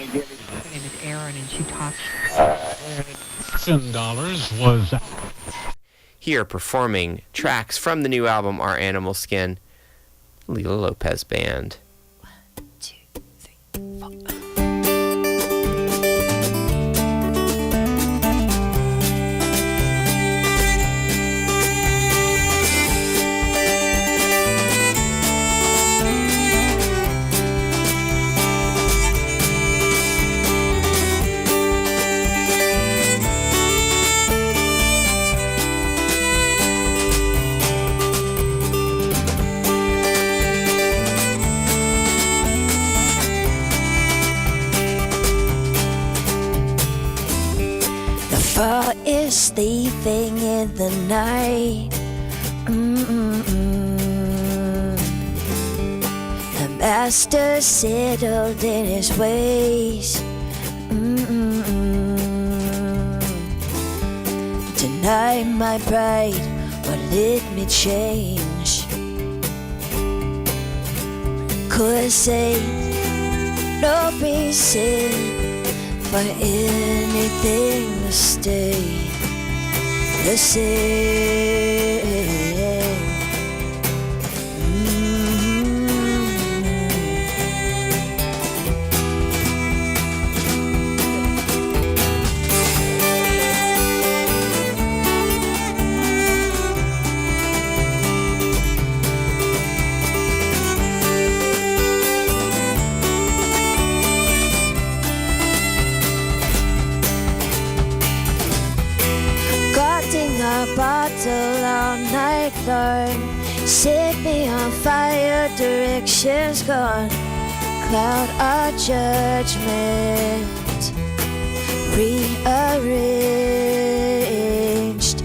Her name is Erin, and she talks. $10 was Here performing tracks from the new album Our Animal Skin, Leila Lopez Band. 1, 2, 3, 4. Fall is sleeping in the night. The master settled in his ways. Tonight my pride won't let me change. Could say no reason for anything to stay the same. A bottle all night long, set me on fire, directions gone, cloud our judgment, rearranged,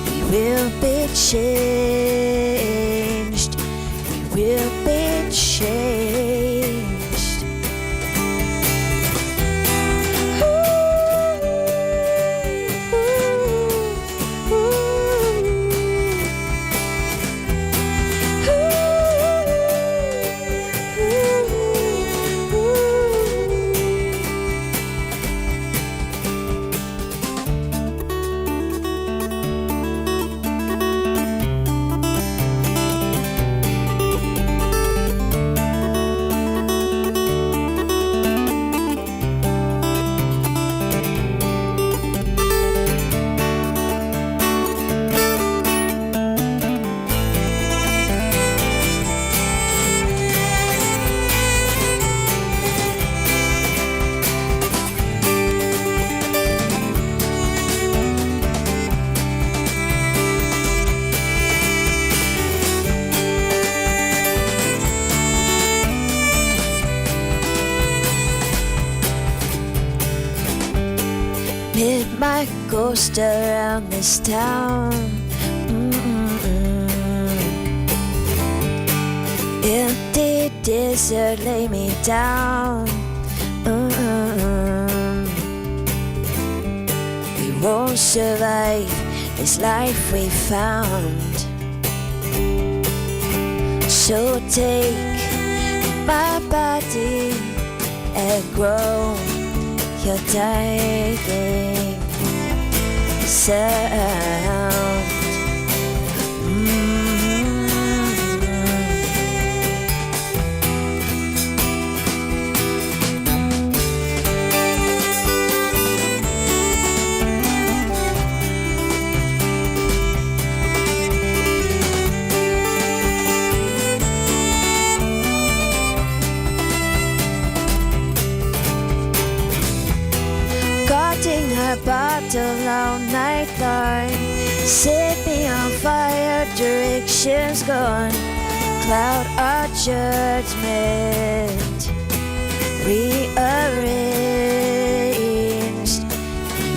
we will be changed, we will be changed. My ghost around this town. Empty desert, lay me down. We won't survive this life we found. So take my body and grow your dying sound. Guarding her bottle all night long, set me on fire, directions gone, cloud our judgment, rearranged,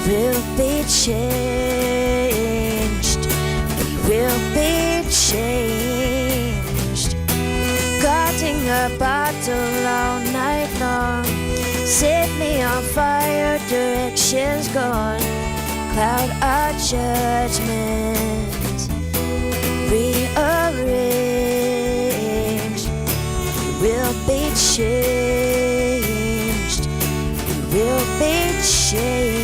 we will be changed, we will be changed. Guarding a bottle all night long, set me on fire, directions gone, cloud our judgment, rearranged, we will be changed, we be changed.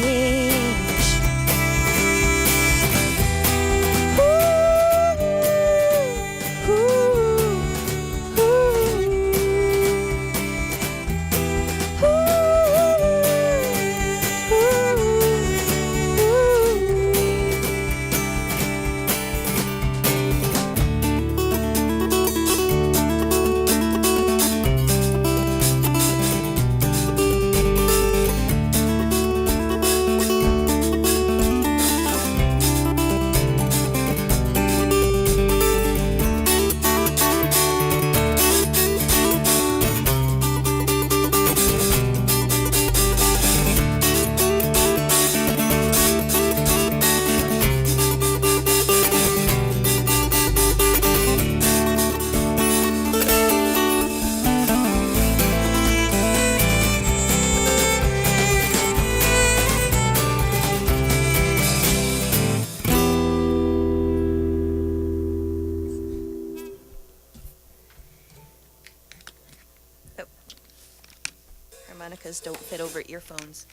Harmonicas don't fit over earphones.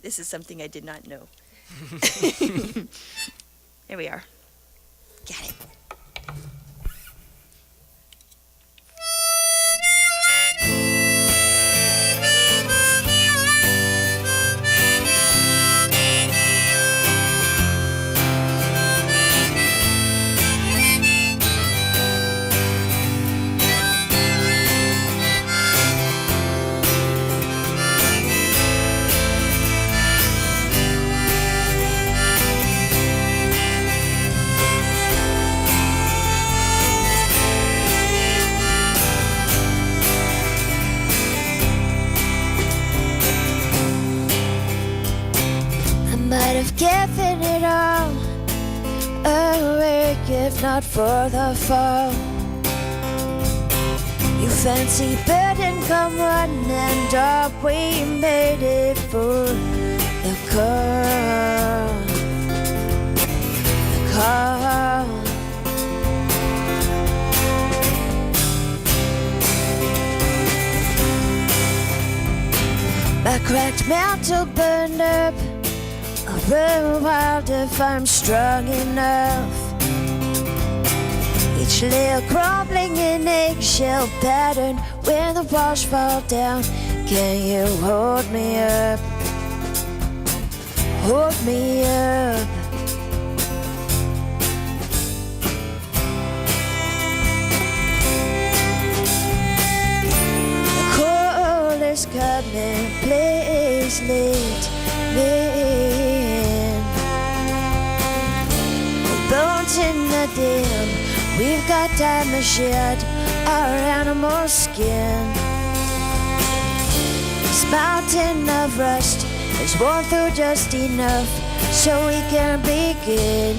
This is something I did not know. There we are. Got it. Might have given it all away if not for the fall. You fancy bidding, come run and up. We made it for the call. The call. My cracked mantle burned up. I'll run wild if I'm strong enough. Each layer crumbling in eggshell pattern. When the walls fall down, can you hold me up? Hold me up. The cold is coming, please lead me. Bones in the dim, we've got time to shed our animal skin. This mountain of rust is worn through just enough so we can begin.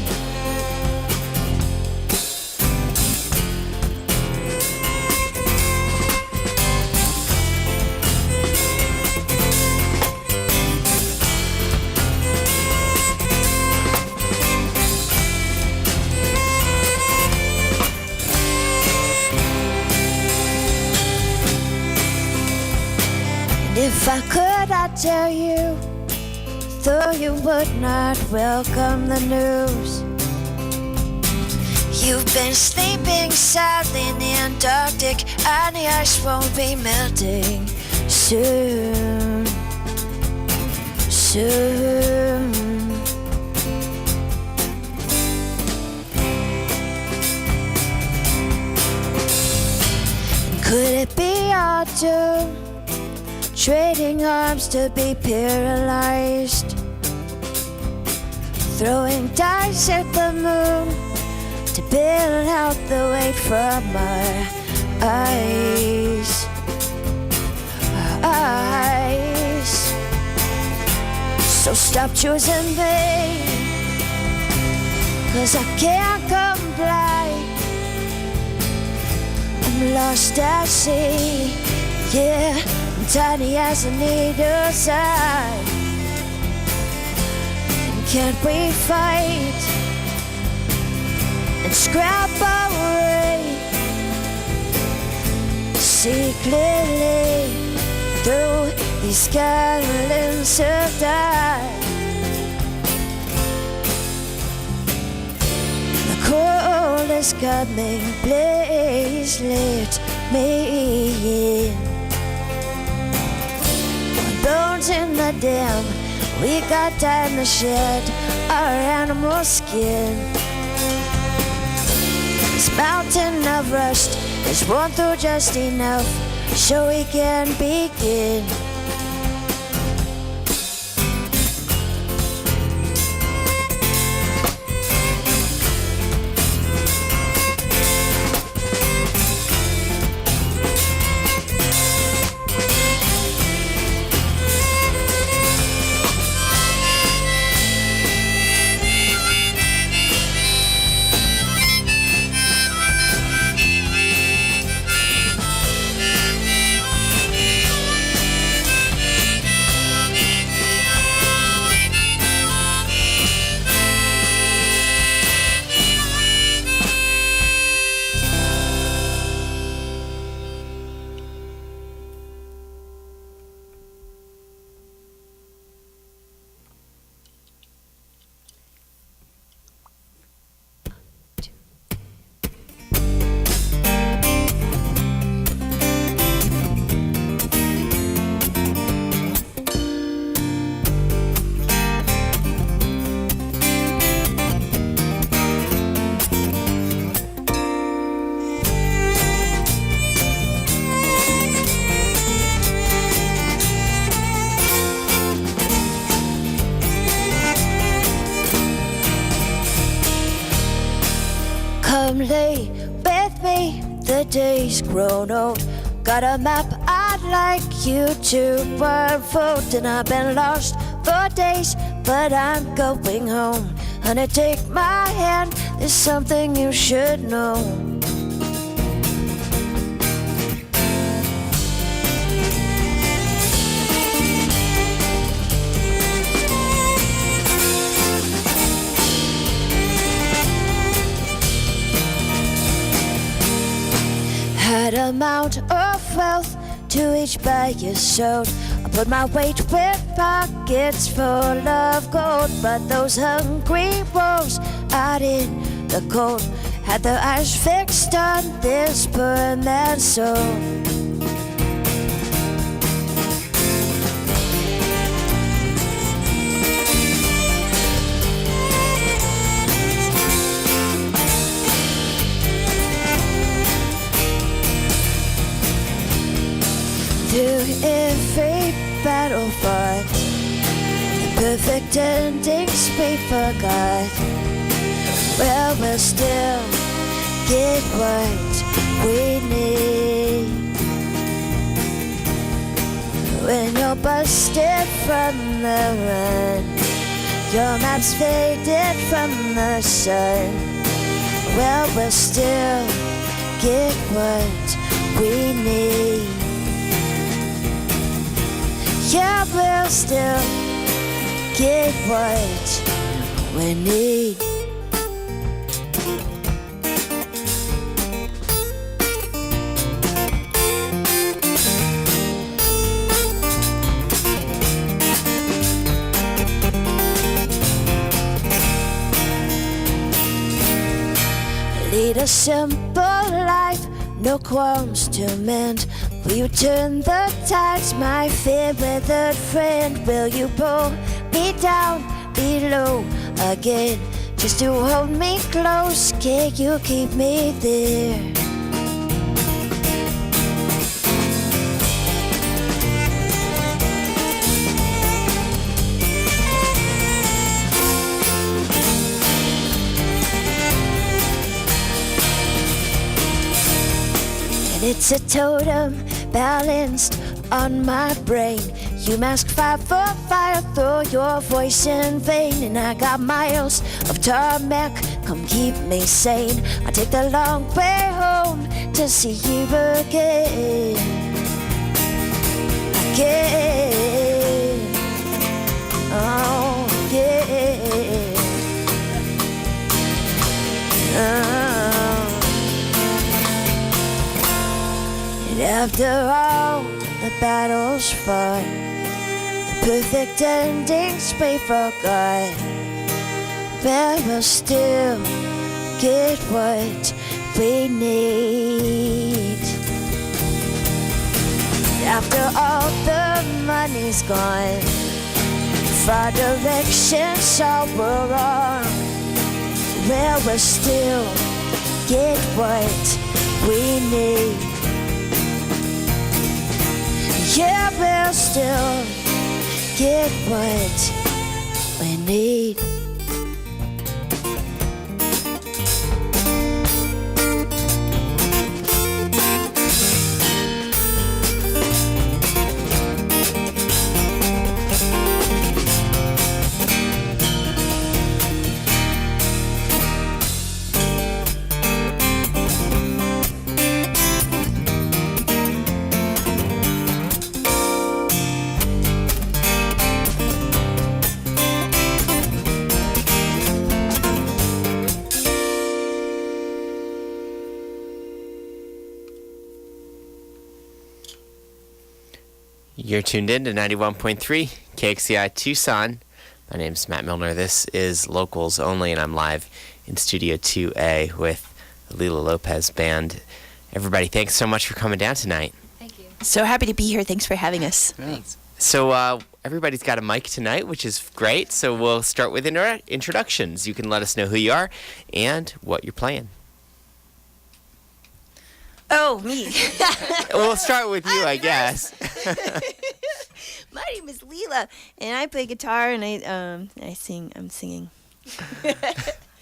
If I could, I'd tell you, though you would not welcome the news. You've been sleeping soundly in the Antarctic, and the ice won't be melting soon. Soon. Could it be our doom? Trading arms to be paralyzed, throwing dice at the moon to build out the weight from our eyes. Our eyes. So stop choosing me, 'cause I can't comply. I'm lost at sea, yeah. Tiny as a needle's eye. And can't we fight and scrap our way? See clearly, through these skeletons of die. The cold is coming, please let me in. Bones in the dam, we got time to shed our animal skin. This mountain of rust is worn through just enough so we can begin. Come lay with me, the day's grown old. Got a map I'd like you to unfold. And I've been lost for days, but I'm going home. Honey, take my hand, there's something you should know. Had amount of wealth to each by your soul. I put my weight with pockets full of gold. But those hungry wolves out in the cold had their eyes fixed on this poor man's soul. Through every battle fought, the perfect endings we forgot. Well, we'll still get what we need. When you're busted from the run, your map's faded from the sun. Well, we'll still get what we need. Yeah, we'll still get what we need. Lead a simple life, no qualms to mend. Will you turn the tides, my fair-weathered friend? Will you pull me down below again, just to hold me close? Can you keep me there? And it's a totem balanced on my brain. You mask fire for fire, throw your voice in vain. And I got miles of tarmac, come keep me sane. I take the long way home to see you again. Again. Oh, yeah. And after all the battles fought, the perfect endings we forgot, but we'll still get what we need. After all the money's gone, if our directions all were wrong, well, we'll still get what we need. Yeah, we'll still get what we need. You're tuned in to 91.3 KXCI Tucson. My name's Matt Milner. This is Locals Only, and I'm live in Studio 2A with the Leila Lopez Band. Everybody, thanks so much for coming down tonight. Thank you. So happy to be here. Thanks for having us. Thanks. So everybody's got a mic tonight, which is great. So we'll start with introductions. You can let us know who you are and what you're playing. Oh, me. We'll start with you, I guess. My name is Leila, and I play guitar, and I sing. I'm singing.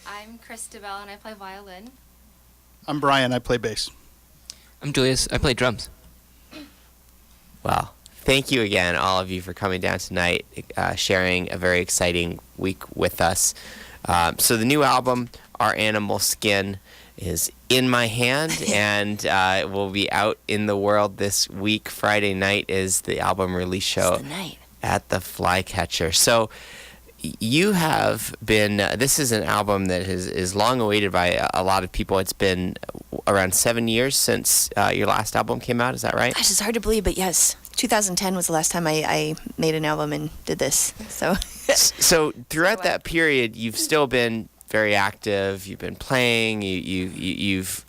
I'm Christabel, and I play violin. I'm Brian. I play bass. I'm Julius. I play drums. Well, thank you again, all of you, for coming down tonight, sharing a very exciting week with us. So the new album, Our Animal Skin, is in my hand, and it will be out in the world this week. Friday night is the album release show at the Flycatcher. So you have been, this is an album that is long awaited by a lot of people. It's been around 7 years since your last album came out. Is that right? Gosh, it's hard to believe, but yes. 2010 was the last time I made an album and did this. So throughout that period, you've still been very active. You've been playing. You've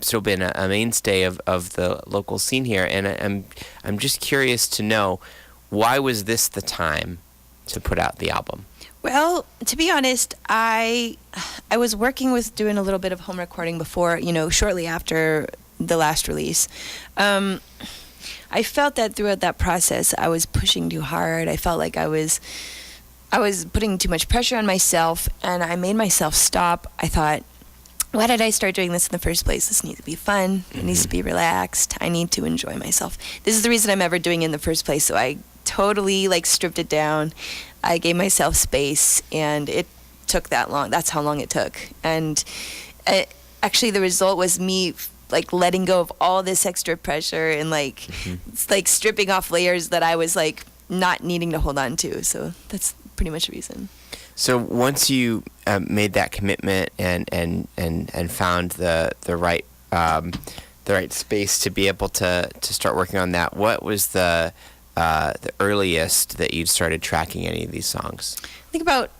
still been a mainstay of the local scene here. And I'm just curious to know, why was this the time to put out the album? Well, to be honest, I was working with doing a little bit of home recording before, shortly after the last release. I felt that throughout that process, I was pushing too hard. I felt like I was putting too much pressure on myself, and I made myself stop. I thought, why did I start doing this in the first place? This needs to be fun. It needs to be relaxed. I need to enjoy myself. This is the reason I'm ever doing it in the first place. So I totally stripped it down. I gave myself space, and it took that long. That's how long it took. And actually the result was me letting go of all this extra pressure and stripping off layers that I was not needing to hold on to. So that's pretty much the reason. So once you made that commitment and found the right space to be able to start working on that, what was the earliest that you started tracking any of these songs? I think about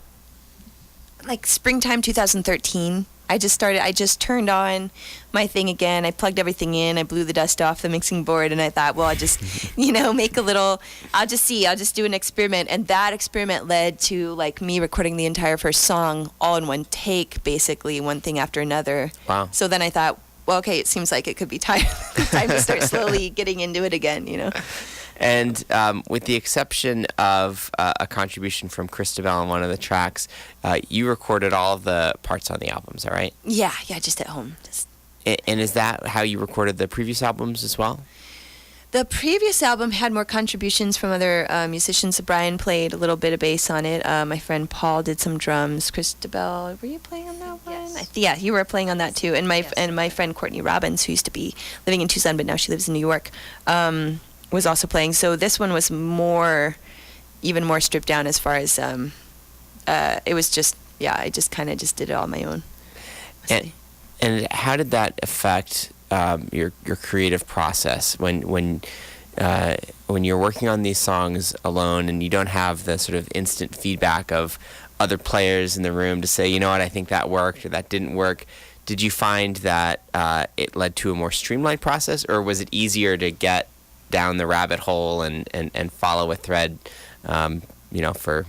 springtime 2013. I just turned on my thing again. I plugged everything in. I blew the dust off the mixing board, and I thought, well, I'll just, I'll just do an experiment. And that experiment led to me recording the entire first song all in one take, basically, one thing after another. Wow. So then I thought, well, okay, it seems like it could be time to start slowly getting into it again, And with the exception of a contribution from Christabel on one of the tracks, you recorded all of the parts on the album, is that right? Yeah, just at home. And is that how you recorded the previous albums as well? The previous album had more contributions from other musicians. Brian played a little bit of bass on it. My friend Paul did some drums. Christabel, were you playing on that one? Yes. You were playing on that too. And my friend Courtney Robbins, who used to be living in Tucson, but now she lives in New York, was also playing. So this one was even more stripped down as far as it was just, I just kind of just did it all on my own. And how did that affect your creative process when you're working on these songs alone and you don't have the sort of instant feedback of other players in the room to say, you know what, I think that worked or that didn't work. Did you find that it led to a more streamlined process, or was it easier to get down the rabbit hole and follow a thread, for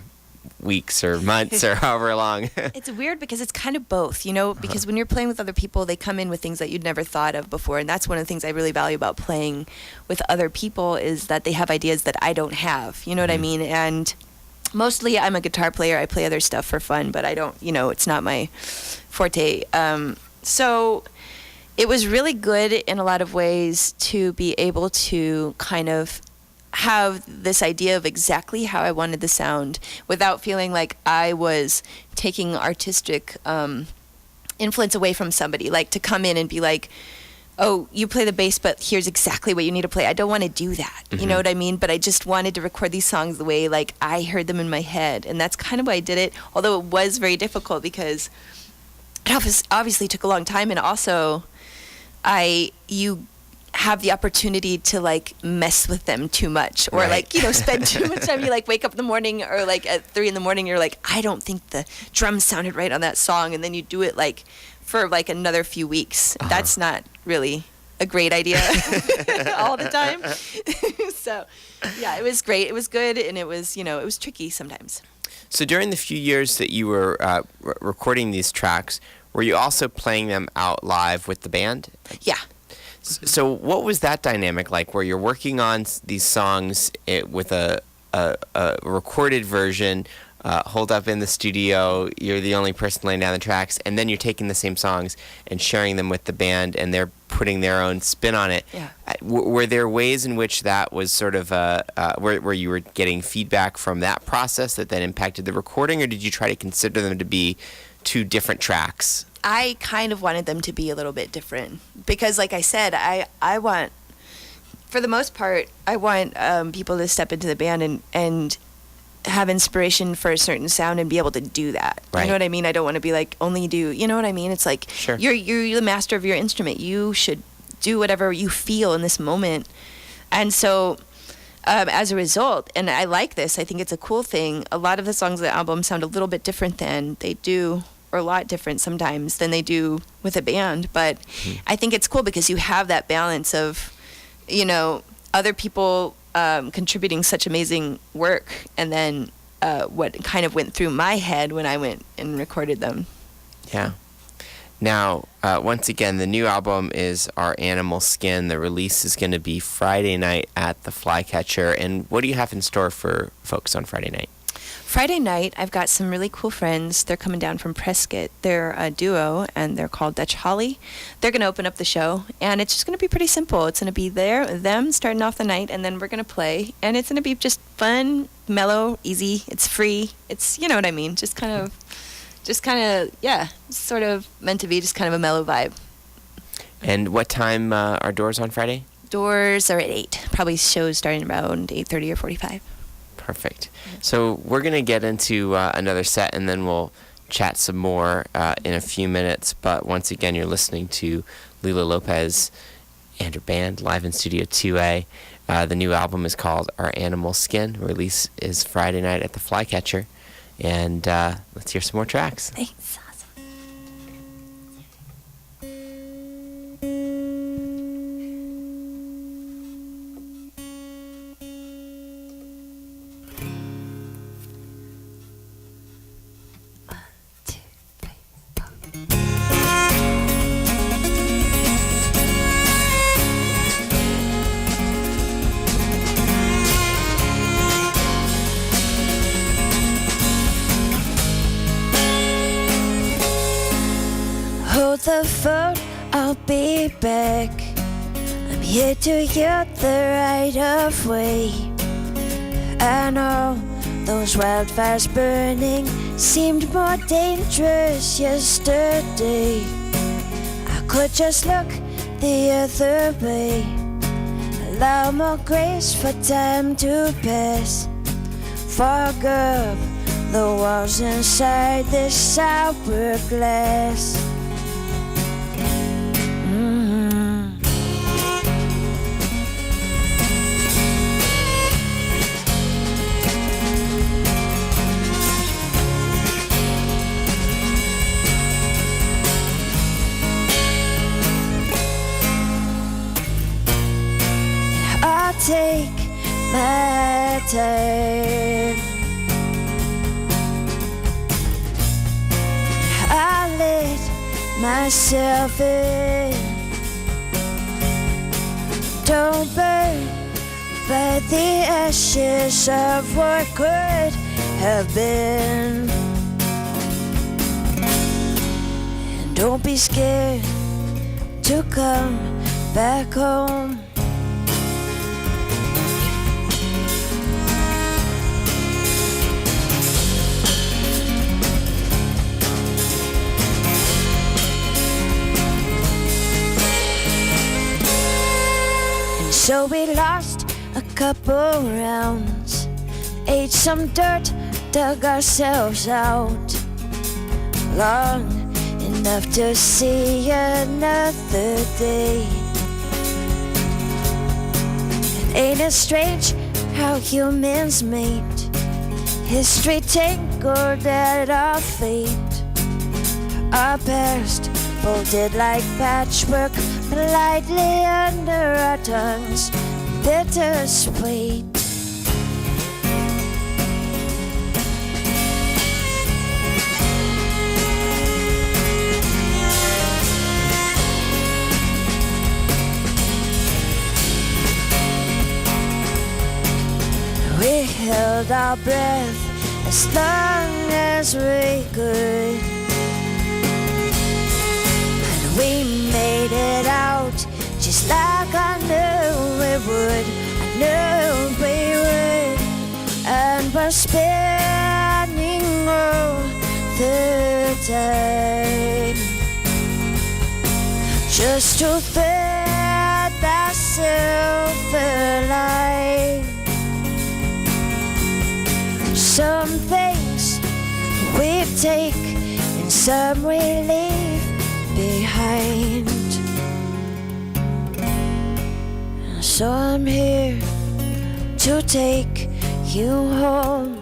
weeks or months or however long? It's weird because it's kind of both, because when you're playing with other people, they come in with things that you'd never thought of before. And that's one of the things I really value about playing with other people is that they have ideas that I don't have. You know what I mean? And mostly I'm a guitar player. I play other stuff for fun, but I don't, it's not my forte. So it was really good in a lot of ways to be able to kind of have this idea of exactly how I wanted the sound without feeling like I was taking artistic influence away from somebody, like to come in and be like, oh, you play the bass, but here's exactly what you need to play. I don't want to do that. You know what I mean? But I just wanted to record these songs the way like I heard them in my head. And that's kind of why I did it, although it was very difficult because it obviously took a long time. And also you have the opportunity to like mess with them too much or like, spend too much time. You like wake up in the morning or like at 3 a.m, you're like, I don't think the drums sounded right on that song. And then you do it like for like another few weeks. That's not really a great idea all the time. So yeah, it was great. It was good. And it was, it was tricky sometimes. So during the few years that you were recording these tracks, were you also playing them out live with the band? Yeah. So what was that dynamic like, where you're working on these songs with a recorded version, holed up in the studio, you're the only person laying down the tracks, and then you're taking the same songs and sharing them with the band, and they're putting their own spin on it. Yeah. Were there ways in which that was sort of where you were getting feedback from that process that then impacted the recording, or did you try to consider them to be two different tracks? I kind of wanted them to be a little bit different because, like I said, I want, for the most part, I want people to step into the band and have inspiration for a certain sound and be able to do that. Right. You know what I mean? I don't want to be like, only do, you know what I mean? It's like, Sure. you're the master of your instrument. You should do whatever you feel in this moment. And so as a result, and I like this, I think it's a cool thing, a lot of the songs on the album sound a little bit different than they do, or a lot different sometimes than they do with a band. But I think it's cool because you have that balance of, other people contributing such amazing work, and then what kind of went through my head when I went and recorded them. Yeah. Now, once again, the new album is Our Animal Skin. The release is going to be Friday night at the Flycatcher. And what do you have in store for folks on Friday night? Friday night, I've got some really cool friends. They're coming down from Prescott. They're a duo, and they're called Dutch Holly. They're going to open up the show, and it's just going to be pretty simple. It's going to be them starting off the night, and then we're going to play. And it's going to be just fun, mellow, easy. It's free. It's, you know what I mean, just kind of, yeah, sort of meant to be just kind of a mellow vibe. And what time are doors on Friday? Doors are at 8. Probably shows starting around 8:30 or 45. Perfect. So we're going to get into another set, and then we'll chat some more in a few minutes. But once again, you're listening to Leila Lopez and her band live in Studio 2A. The new album is called Our Animal Skin. Release is Friday night at the Flycatcher. And let's hear some more tracks. Thanks. Hold the phone, I'll be back. I'm here to get the right of way. I know those wildfires burning seemed more dangerous yesterday. I could just look the other way, allow more grace for time to pass. Fog up the walls inside this hourglass. take my time. I let myself in. Don't burn by the ashes of what could have been. And don't be scared to come back home. So we lost a couple rounds, ate some dirt, dug ourselves out. Long enough to see another day. And ain't it strange how humans mate? History tangled at our fate. Our past folded like patchwork, politely under our tongues, bittersweet. We held our breath as long as we could. We made it out just like I knew we would. I knew we would. And we're spending all the time just to thread that silver line. Some things we take and some we leave behind. So I'm here to take you home.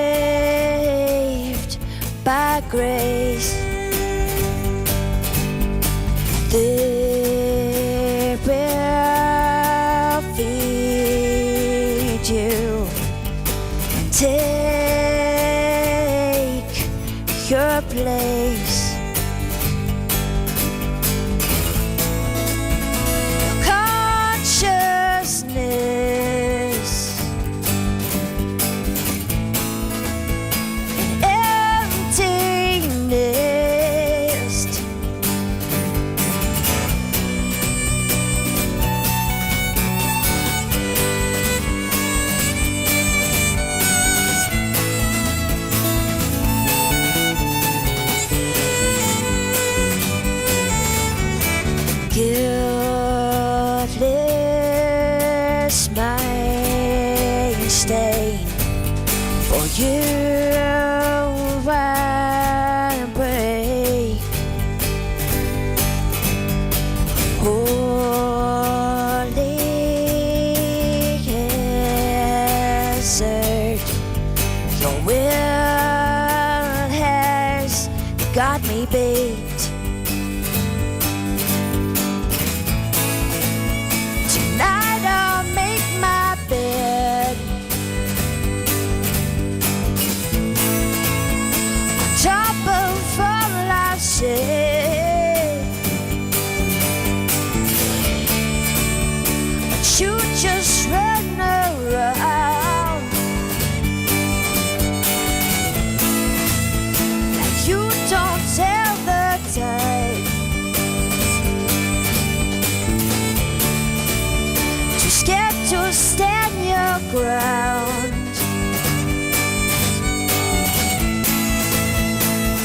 Saved by grace, they will feed you and take your place. Consciousness guiltless mind stain for you and break. Holy beat. Tonight I'll make my bed on top of all I said, but you just run around like you don't tell the time. Too scared to stand your ground.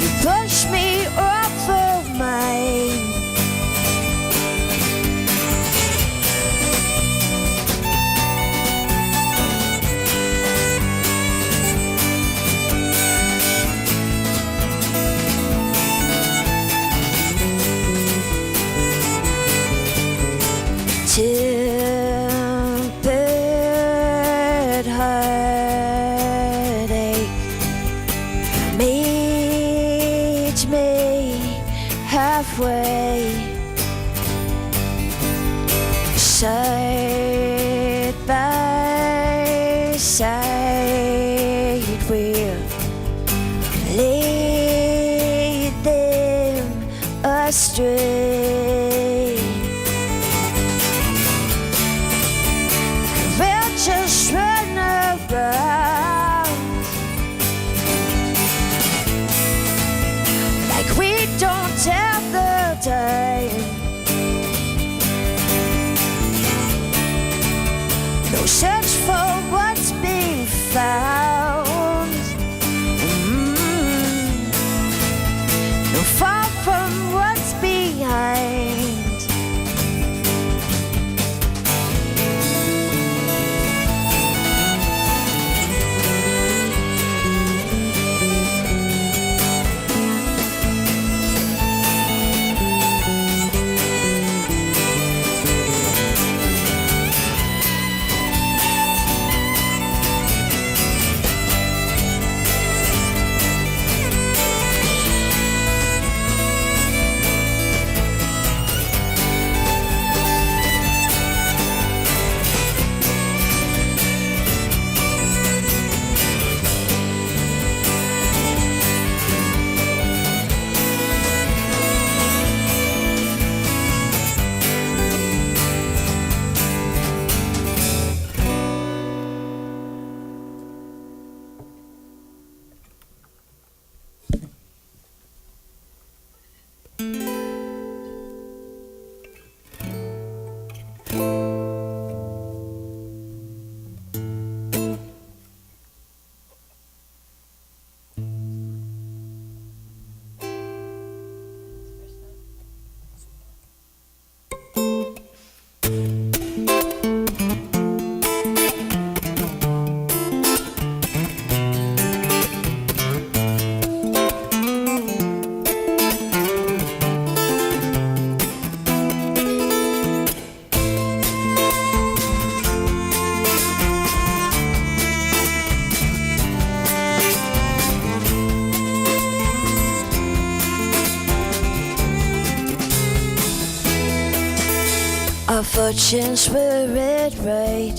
You push me off of mine. Tempered heartache meets me halfway, side by side we'll lead them astray. We'll just run around like we don't tell the time. No search for what's being found. No far from what's behind. Our fortunes were red right.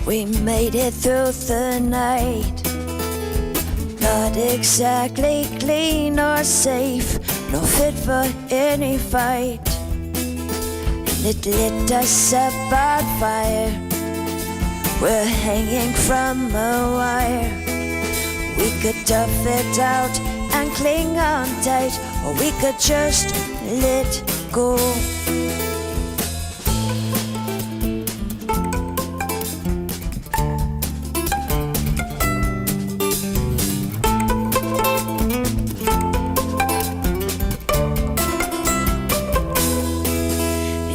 We made it through the night. Not exactly clean or safe, no fit for any fight. And it lit us up on fire. We're hanging from a wire. We could tough it out and cling on tight, or we could just let go.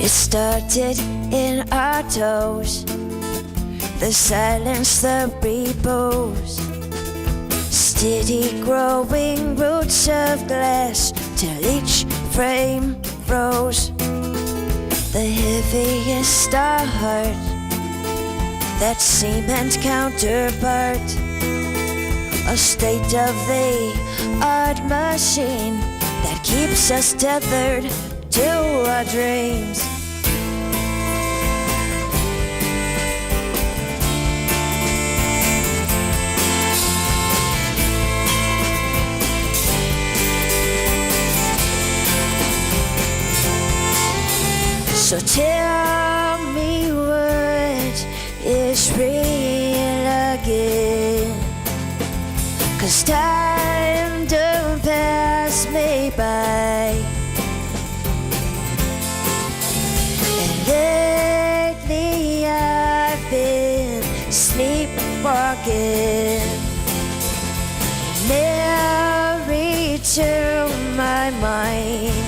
It started in our toes, the silence, the repose, steady growing roots of glass till each frame rose. The heaviest our heart, that cement counterpart, a state of the art machine that keeps us tethered to our dreams. So tell me what is real again, 'cause time don't pass me by. And lately I've been sleepwalking, memory to my mind.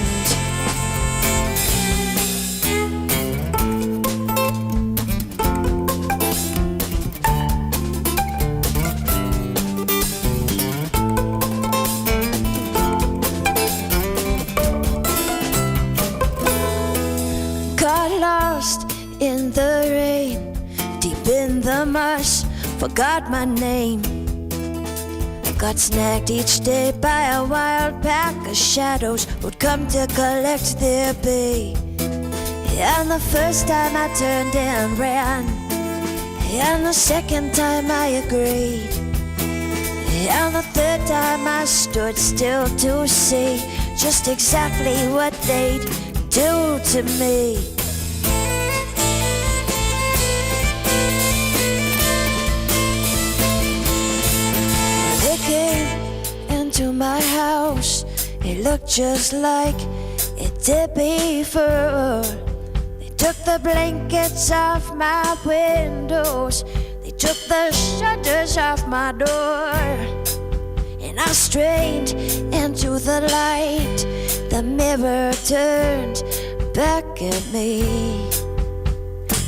In the rain, deep in the marsh, forgot my name. Got snagged each day by a wild pack of shadows who'd come to collect their pay. And the first time I turned and ran, and the second time I agreed, and the third time I stood still to see just exactly what they'd do to me. To my house, it looked just like it did before. They took the blankets off my windows, they took the shutters off my door, and I strained into the light. The mirror turned back at me.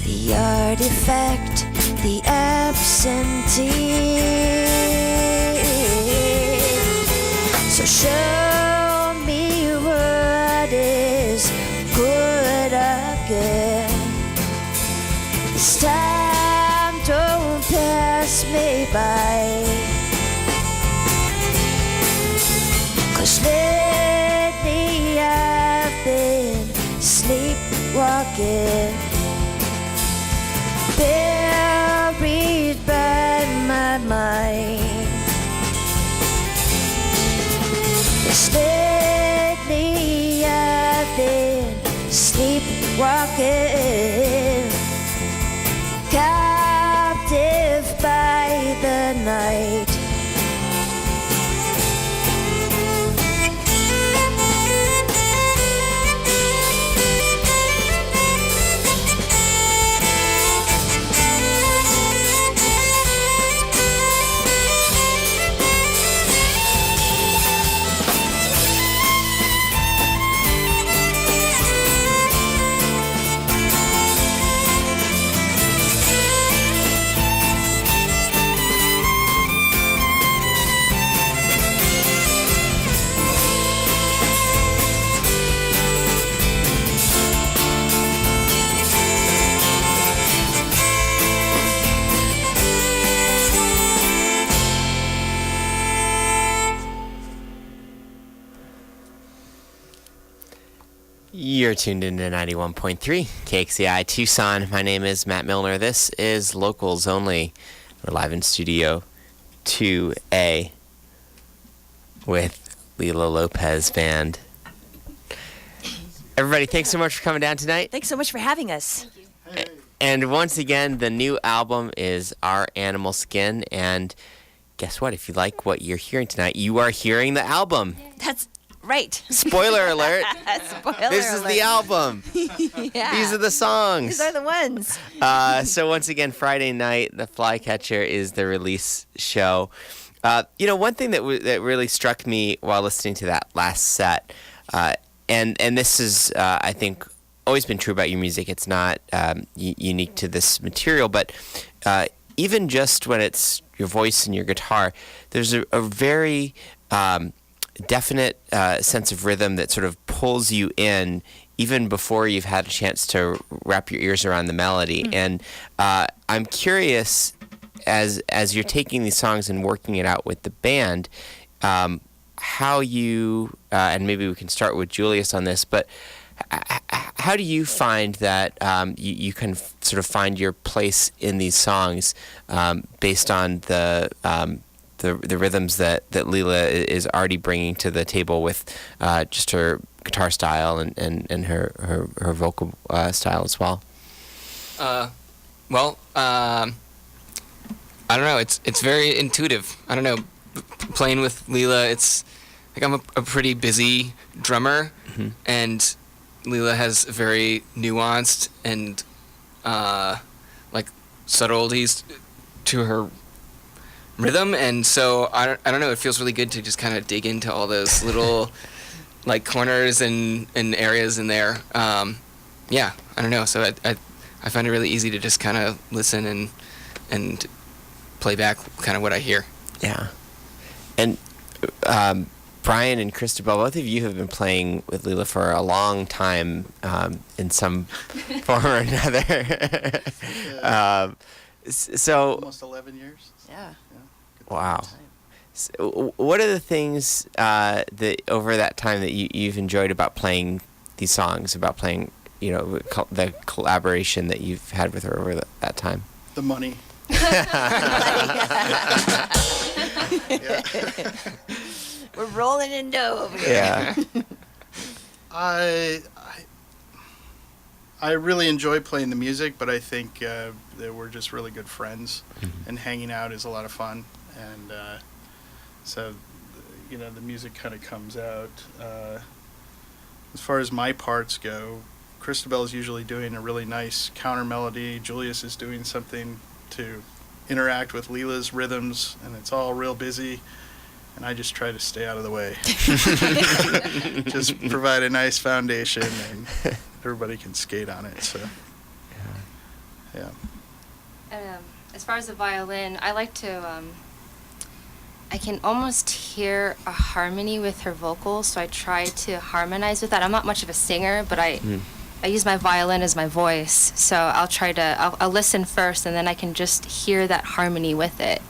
The artifact, the absentee. So show me what is good again. This time don't pass me by, 'cause lately I've been sleepwalking, buried by my mind. Lately I've been sleepwalking, captive by the night. You're tuned into 91.3 KXCI Tucson. My name is Matt Milner. This is Locals Only. We're live in Studio 2A with Leila Lopez Band. Everybody, thanks so much for coming down tonight. Thanks so much for having us. And once again, the new album is Our Animal Skin. And guess what? If you like what you're hearing tonight, you are hearing the album. That's right. Spoiler alert. Spoiler This is the album. Yeah. These are the songs. These are the ones. So once again, Friday night, The Flycatcher is the release show. One thing that that really struck me while listening to that last set, and this is, I think, always been true about your music. It's not unique to this material, but even just when it's your voice and your guitar, there's a very definite sense of rhythm that sort of pulls you in even before you've had a chance to wrap your ears around the melody. And I'm curious, as you're taking these songs and working it out with the band, how you, and maybe we can start with Julius on this, but how do you find that you can sort of find your place in these songs based on the rhythms that Leila is already bringing to the table with just her guitar style and her vocal style as well? Well, I don't know. It's very intuitive. I don't know. Playing with Leila, it's like I'm a pretty busy drummer, and Leila has very nuanced and like subtleties to her rhythm, and so I don't know. It feels really good to just kind of dig into all those little like corners and areas in there. Yeah, I don't know. So I find it really easy to just kind of listen and play back kind of what I hear. Yeah. And Brian and Christabel, both of you have been playing with Leila for a long time in some form or another. So Almost 11 years. Yeah. wow. So what are the things that over that time that you've enjoyed about playing these songs, about playing, the collaboration that you've had with her over that time? The money. We're rolling in dough over here. Yeah. I really enjoy playing the music, but I think that we're just really good friends, and hanging out is a lot of fun, and so the music kind of comes out. As far as my parts go, Christabel is usually doing a really nice counter melody. Julius is doing something to interact with Leila's rhythms, and it's all real busy, and I just try to stay out of the way. Just provide a nice foundation, and everybody can skate on it. So yeah. As far as the violin, I like to, I can almost hear a harmony with her vocals, so I try to harmonize with that. I'm not much of a singer, but I use my violin as my voice, so I'll listen first, and then I can just hear that harmony with it.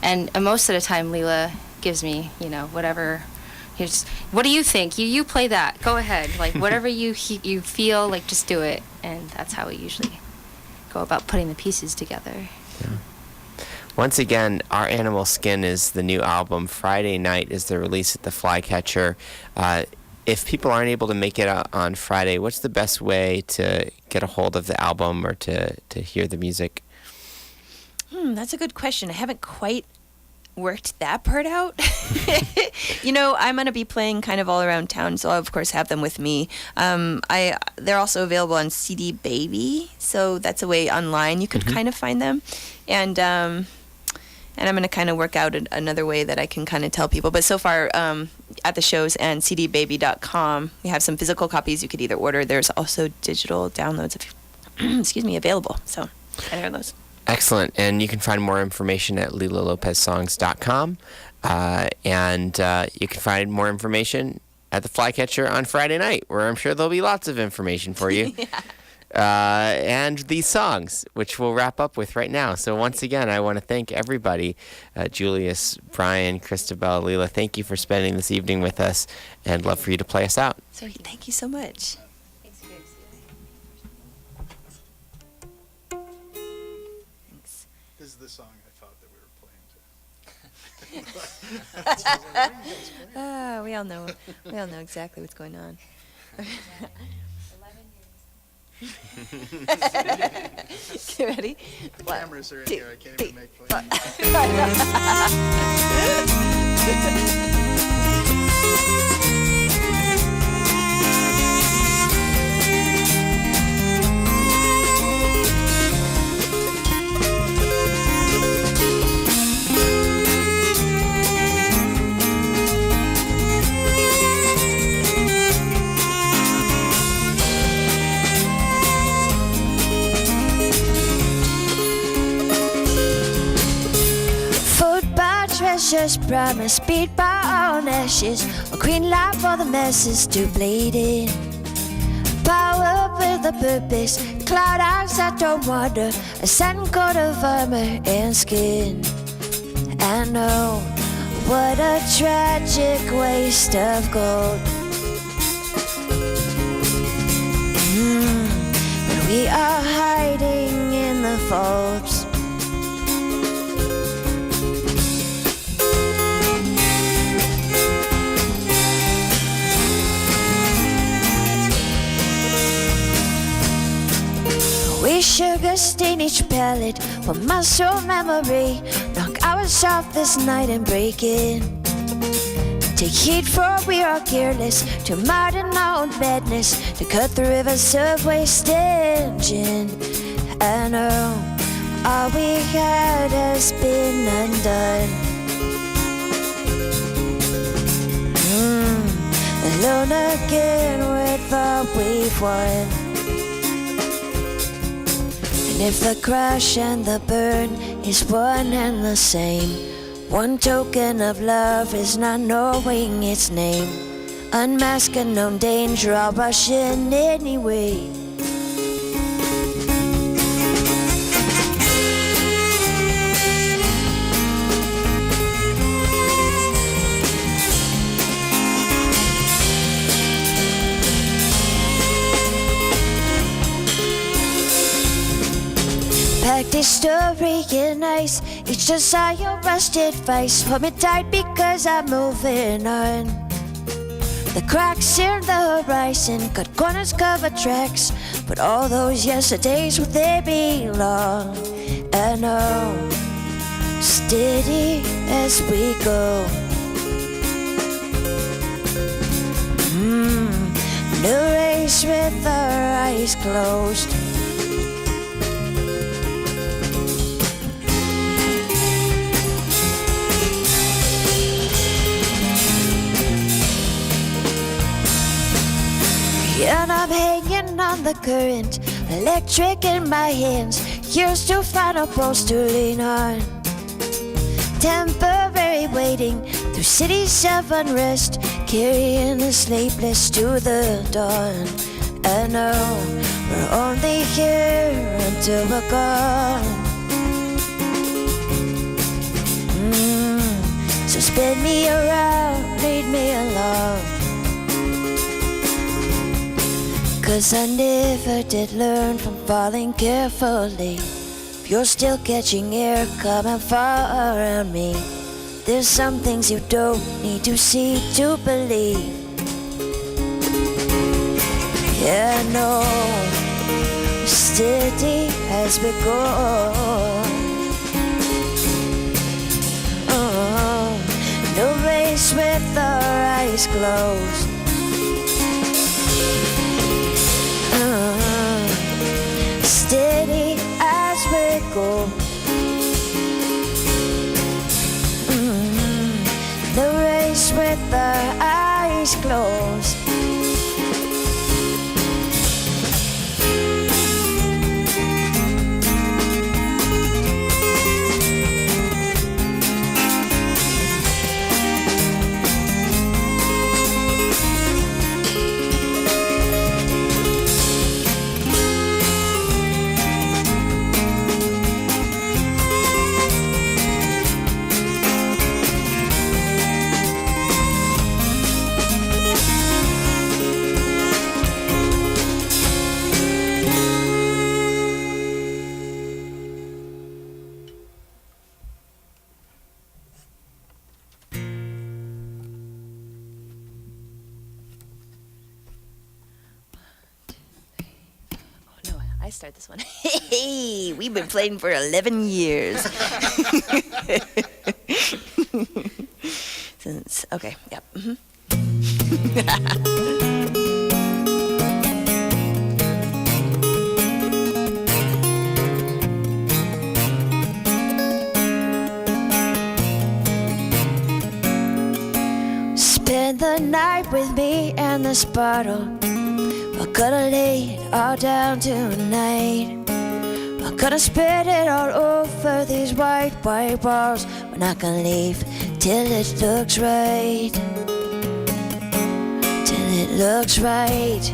And most of the time, Leila gives me, whatever. What do you think? You play that. Go ahead. Like whatever you feel, like just do it. And that's how we usually go about putting the pieces together. Yeah. Once again, Our Animal Skin is the new album. Friday night is the release at the Flycatcher. If people aren't able to make it out on Friday, what's the best way to get a hold of the album or to hear the music? That's a good question. I haven't quite worked that part out. I'm going to be playing kind of all around town, so I'll of course have them with me. They're also available on CD Baby, so that's a way online you could kind of find them. And I'm going to kind of work out another way that I can kind of tell people. But so far, at the shows and cdbaby.com, we have some physical copies you could either order. There's also digital downloads, available. So I hear those. Excellent. And you can find more information at LeilaLopezSongs.com. And you can find more information at the Flycatcher on Friday night, where I'm sure there'll be lots of information for you. And these songs, which we'll wrap up with right now. So once again, I want to thank everybody, Julius, Brian, Christabel, Leila. Thank you for spending this evening with us, and love for you to play us out. So thank you so much. This is the song I thought that we were playing to. We all know exactly what's going on. 11 years. Get ready? The cameras are in here. I can't even make play. Treasures, promise, speed by all ashes, a green light for the masses to bleed in. Power with a purpose, cloud eyes that don't wander, a satin coat of armor and skin. I know What a tragic waste of gold. But we are hiding in the folds. We sugar stain each palette with muscle memory. Knock hours off this night and break it. Take heed for we are careless, to modern our own madness, to cut the rivers of waste engine. I know all we had has been undone. Alone again with all we've won. And if the crash and the burn is one and the same, one token of love is not knowing its name. Unmask unknown danger, I'll rush in anyway. Pack this story in ice, each desire your rusted face. Hold me tight because I'm moving on. The cracks in the horizon, cut corners, cover tracks, but all those yesterdays, will they belong? I know, steady as we go. No race with our eyes closed. And I'm hanging on the current, electric in my hands, years to find a post to lean on. Temporary waiting through cities of unrest, carrying the sleepless to the dawn. I know we're only here until we're gone. So spin me around, lead me along. 'Cause I never did learn from falling carefully. If you're still catching air, come and fall around me. There's some things you don't need to see to believe. Yeah, I know, steady as we go. No race with our eyes closed. Steady as we go. The race with our eyes closed. I start this one. Hey, we've been playing for 11 years. Since, okay, yep. Spend the night with me and this bottle. We're gonna lay it all down tonight. We're gonna spread it all over these white walls. We're not gonna leave till it looks right. Till it looks right.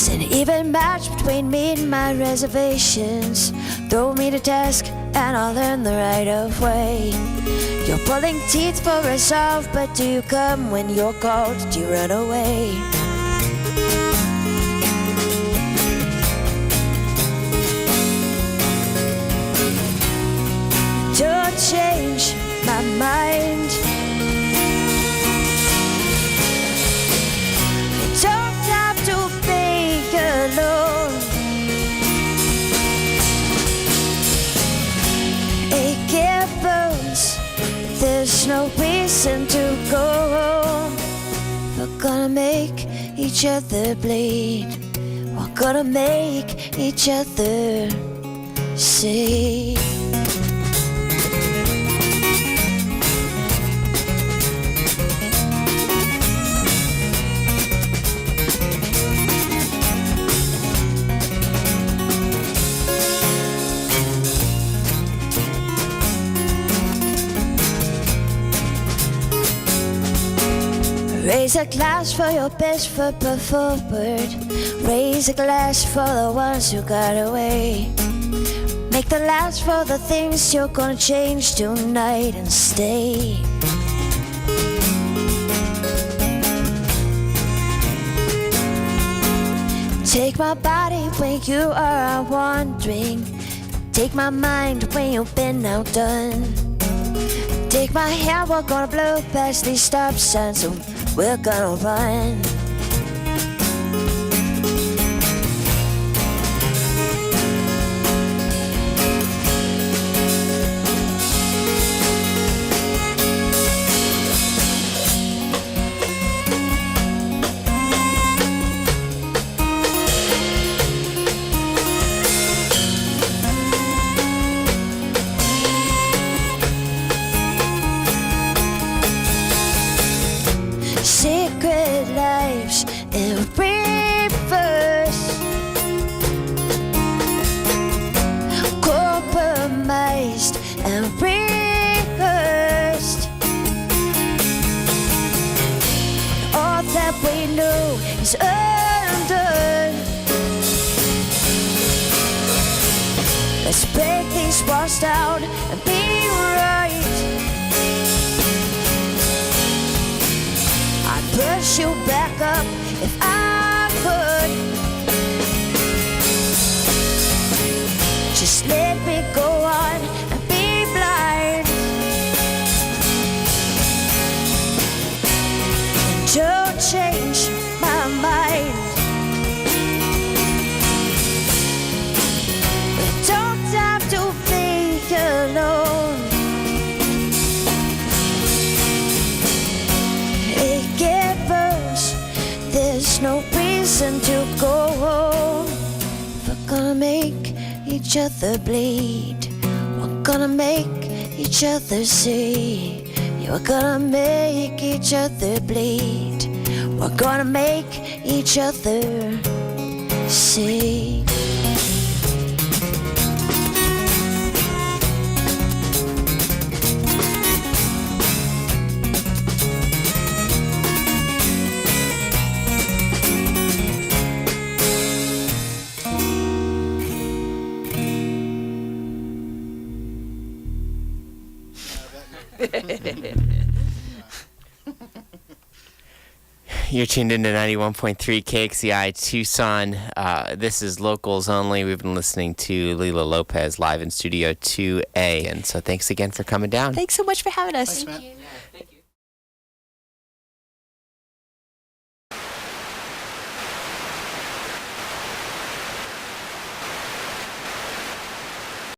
And Leave a match between me and my reservations. Throw me to task and I'll learn the right of way. You're pulling teeth for resolve, but do you come when you're called? Do you run away? Don't change my mind. You don't have to be alone. Aching bones, there's no reason to go home. We're gonna make each other bleed. We're gonna make each other see. Raise a glass for your best foot forward. Raise a glass for the ones who got away. Make the last for the things you're gonna change tonight and stay. Take my body when you are wandering. Take my mind when you've been outdone. Take my hand, we're gonna blow past these stop signs, so we're gonna run. Secret lives in reverse. Compromised and rehearsed. All that we know is undone. Let's break these walls down and be right. Push you back up if I could. Just let me go on and be blind. And don't change my mind. We don't have to be alone. There's no reason to go home. We're gonna make each other bleed. We're gonna make each other see. We're gonna make each other bleed. We're gonna make each other see. You're tuned into 91.3 KXCI Tucson. This is Locals Only. We've been listening to Leila Lopez live in Studio 2A. And so thanks again for coming down. Thanks so much for having us. Thanks, Matt. Thank you.